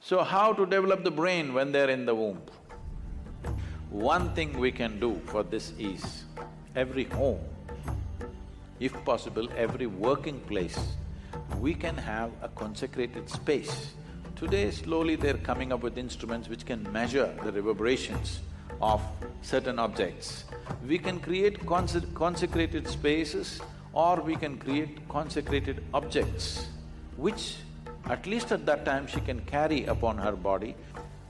So how to develop the brain when they're in the womb? One thing we can do for this is, every home, if possible, every working place, we can have a consecrated space. Today, slowly they're coming up with instruments which can measure the reverberations of certain objects. We can create consecrated spaces or we can create consecrated objects, which at least at that time she can carry upon her body.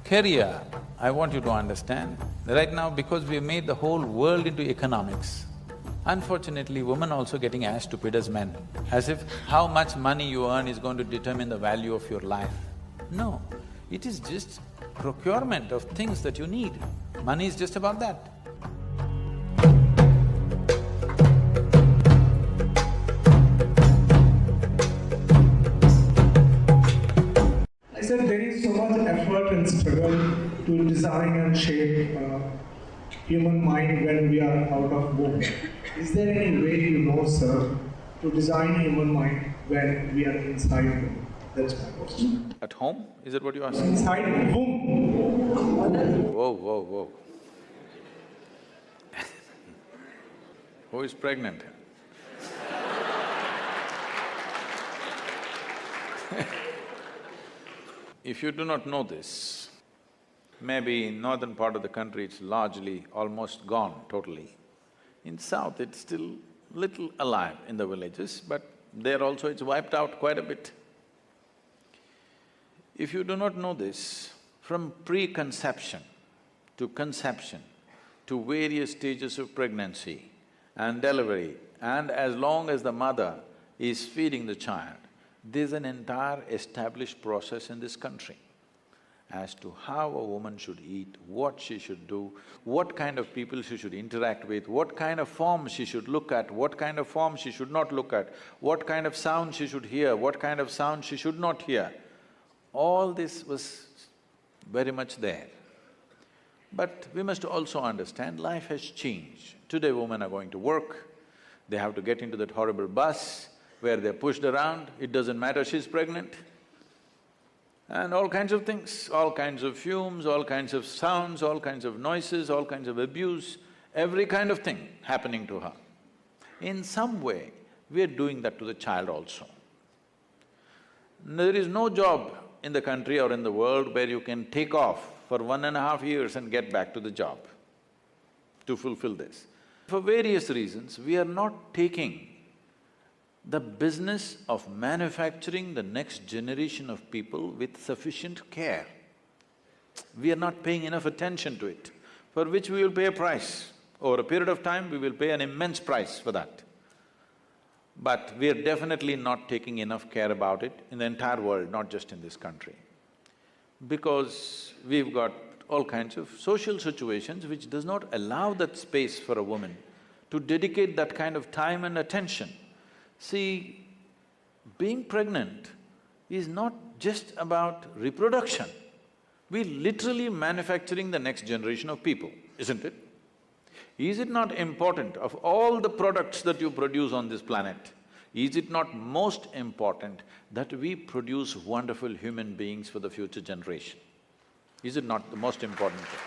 Career, I want you to understand, right now because we have made the whole world into economics, unfortunately, women also getting as stupid as men, as if how much money you earn is going to determine the value of your life. No, it is just procurement of things that you need. Money is just about that. I said there is so much effort and struggle to design and shape human mind when we are out of womb. Is there any way you know, sir, to design human mind when we are inside womb? That's my question. At home? Is that what you asked? Inside womb. Whoa. Who is pregnant? If you do not know this, maybe in northern part of the country it's largely almost gone totally. In south it's still little alive in the villages, but there also it's wiped out quite a bit. If you do not know this, from preconception to conception to various stages of pregnancy and delivery, and as long as the mother is feeding the child, there's an entire established process in this country as to how a woman should eat, what she should do, what kind of people she should interact with, what kind of form she should look at, what kind of form she should not look at, what kind of sound she should hear, what kind of sound she should not hear. All this was very much there. But we must also understand life has changed. Today women are going to work, they have to get into that horrible bus where they're pushed around, it doesn't matter she's pregnant. And all kinds of things, all kinds of fumes, all kinds of sounds, all kinds of noises, all kinds of abuse, every kind of thing happening to her. In some way, we're doing that to the child also. There is no job in the country or in the world where you can take off for 1.5 years and get back to the job to fulfill this. For various reasons, we are not taking the business of manufacturing the next generation of people with sufficient care. We are not paying enough attention to it, for which we will pay a price. Over a period of time, we will pay an immense price for that. But we are definitely not taking enough care about it in the entire world, not just in this country. Because we've got all kinds of social situations which does not allow that space for a woman to dedicate that kind of time and attention. See, being pregnant is not just about reproduction. We're literally manufacturing the next generation of people, isn't it? Is it not important, of all the products that you produce on this planet, is it not most important that we produce wonderful human beings for the future generation? Is it not the most important thing?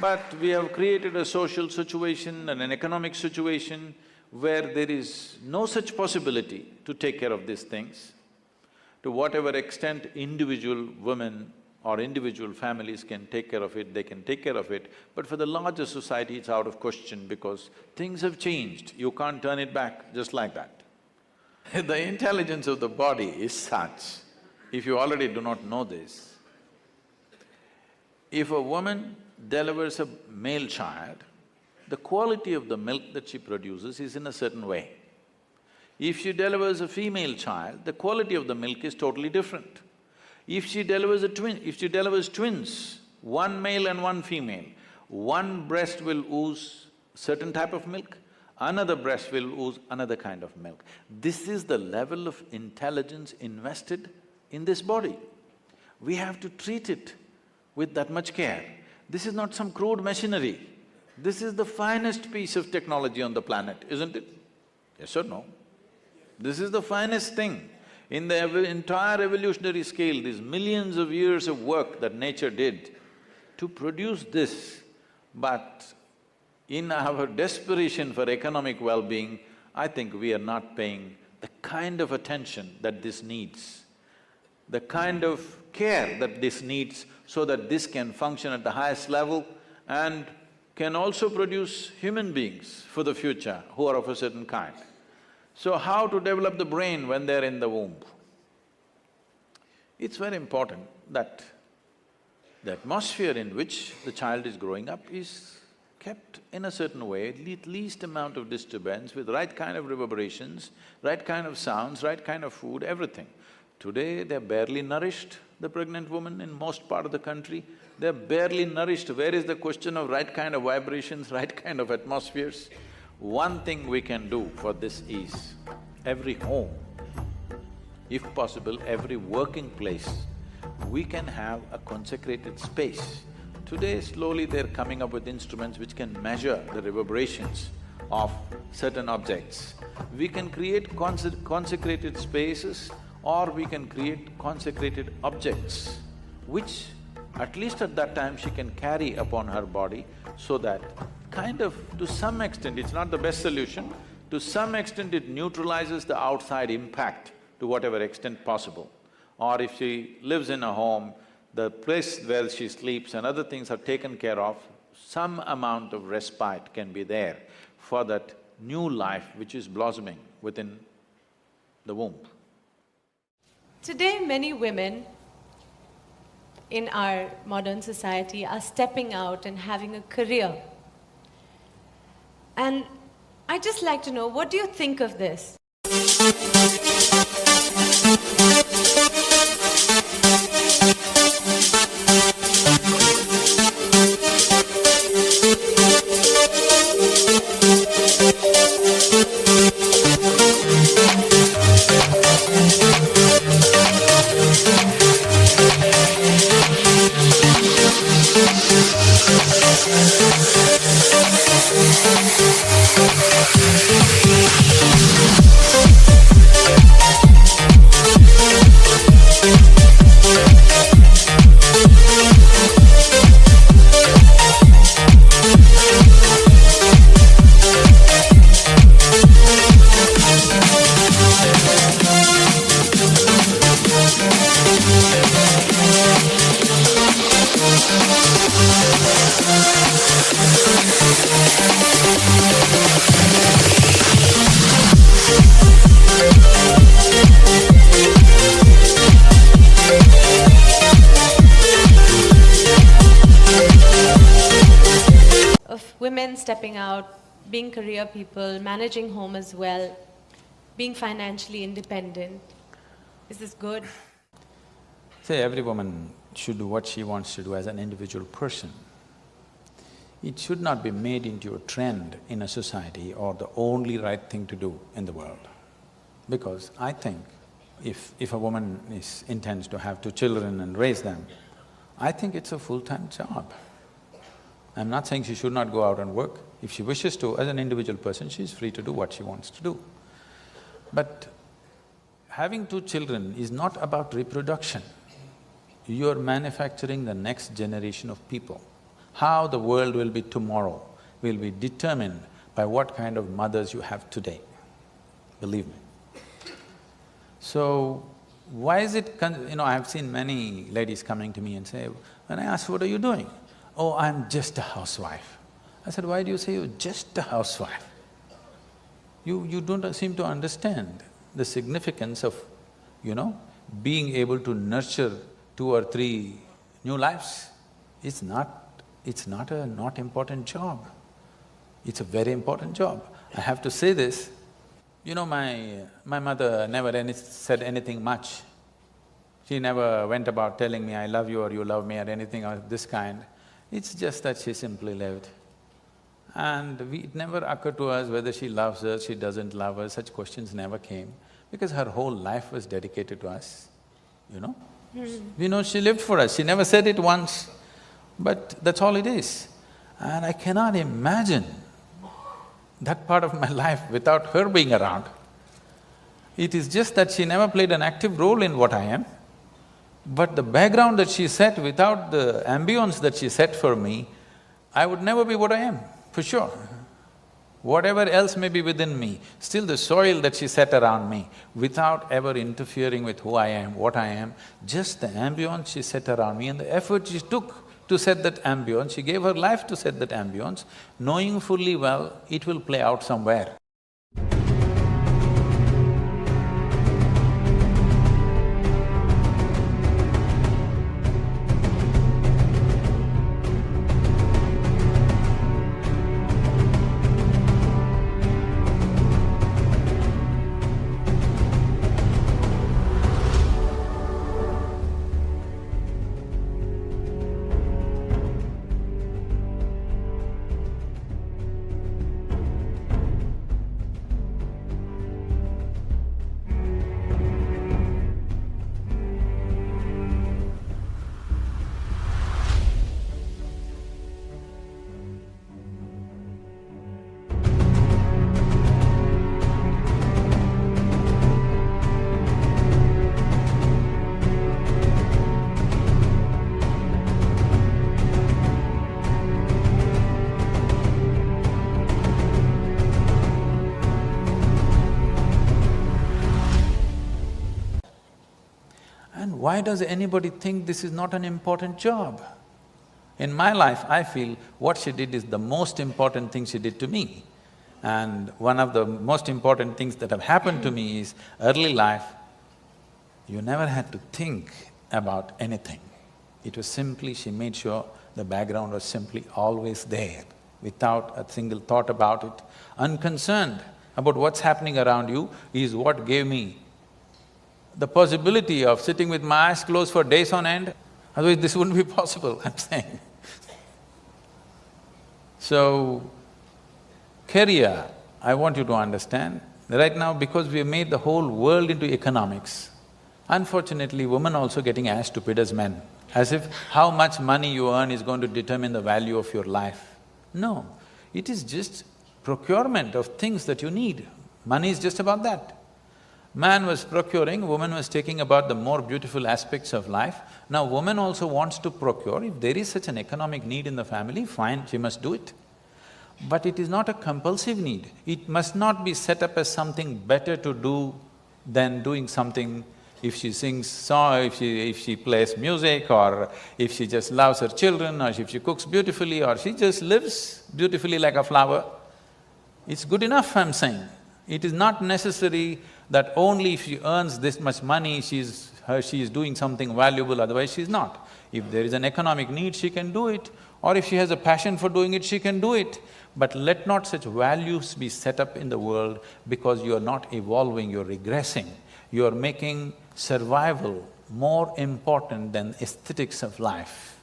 But we have created a social situation and an economic situation where there is no such possibility to take care of these things. To whatever extent individual women or individual families can take care of it, they can take care of it, but for the larger society it's out of question because things have changed, you can't turn it back just like that. The intelligence of the body is such, if you already do not know this, if a woman delivers a male child, the quality of the milk that she produces is in a certain way. If she delivers a female child, the quality of the milk is totally different. If she delivers twins, one male and one female, one breast will ooze certain type of milk, another breast will ooze another kind of milk. This is the level of intelligence invested in this body. We have to treat it with that much care. This is not some crude machinery. This is the finest piece of technology on the planet, isn't it? Yes or no? This is the finest thing. In the entire evolutionary scale, these millions of years of work that nature did to produce this, but in our desperation for economic well-being, I think we are not paying the kind of attention that this needs, the kind of care that this needs so that this can function at the highest level and can also produce human beings for the future who are of a certain kind. So how to develop the brain when they're in the womb? It's very important that the atmosphere in which the child is growing up is kept in a certain way, at least amount of disturbance, with right kind of reverberations, right kind of sounds, right kind of food, everything. Today, they're barely nourished, the pregnant woman in most part of the country, they're barely nourished. Where is the question of right kind of vibrations, right kind of atmospheres? One thing we can do for this is, every home, if possible, every working place, we can have a consecrated space. Today, slowly they're coming up with instruments which can measure the reverberations of certain objects. We can create consecrated spaces or we can create consecrated objects, which at least at that time she can carry upon her body, so that kind of, to some extent, it's not the best solution, to some extent it neutralizes the outside impact to whatever extent possible. Or if she lives in a home, the place where she sleeps and other things are taken care of, some amount of respite can be there for that new life which is blossoming within the womb. Today, many women in our modern society are stepping out and having a career. And I'd just like to know, what do you think of this? Of women stepping out, being career people, managing home as well, being financially independent. Is this good? Say, every woman should do what she wants to do as an individual person. It should not be made into a trend in a society or the only right thing to do in the world. Because I think if a woman intends to have 2 children and raise them, I think it's a full-time job. I'm not saying she should not go out and work. If she wishes to, as an individual person, she's free to do what she wants to do. But having 2 children is not about reproduction. You're manufacturing the next generation of people. How the world will be tomorrow will be determined by what kind of mothers you have today, believe me. So, why is it… I've seen many ladies coming to me and say, when I ask, what are you doing? Oh, I'm just a housewife. I said, why do you say you're just a housewife? You don't seem to understand the significance of, being able to nurture 2 or 3 new lives. It's not a not important job. It's a very important job. I have to say this, my mother never said anything much. She never went about telling me, I love you or you love me or anything of this kind. It's just that she simply lived. And it never occurred to us whether she loves us, she doesn't love us, such questions never came, because her whole life was dedicated to us, she lived for us, she never said it once, but that's all it is. And I cannot imagine that part of my life without her being around. It is just that she never played an active role in what I am, but the background that she set, without the ambience that she set for me, I would never be what I am, for sure. Whatever else may be within me, still the soil that she set around me, without ever interfering with who I am, what I am, just the ambience she set around me and the effort she took to set that ambience, she gave her life to set that ambience, knowing fully well it will play out somewhere. And why does anybody think this is not an important job? In my life, I feel what she did is the most important thing she did to me. And one of the most important things that have happened to me is early life, you never had to think about anything. It was simply, she made sure the background was simply always there, without a single thought about it. Unconcerned about what's happening around you is what gave me the possibility of sitting with my eyes closed for days on end. Otherwise this wouldn't be possible, I'm saying. So, career, I want you to understand, right now because we have made the whole world into economics, unfortunately women also getting as stupid as men, as if how much money you earn is going to determine the value of your life. No, it is just procurement of things that you need. Money is just about that. Man was procuring, woman was taking about the more beautiful aspects of life. Now woman also wants to procure. If there is such an economic need in the family, fine, she must do it. But it is not a compulsive need. It must not be set up as something better to do than doing something. If she sings song, if she plays music, or if she just loves her children, or if she cooks beautifully, or she just lives beautifully like a flower, it's good enough, I'm saying. It is not necessary that only if she earns this much money, she is doing something valuable, otherwise she's not. If there is an economic need, she can do it, or if she has a passion for doing it, she can do it. But let not such values be set up in the world, because you are not evolving, you're regressing. You are making survival more important than aesthetics of life.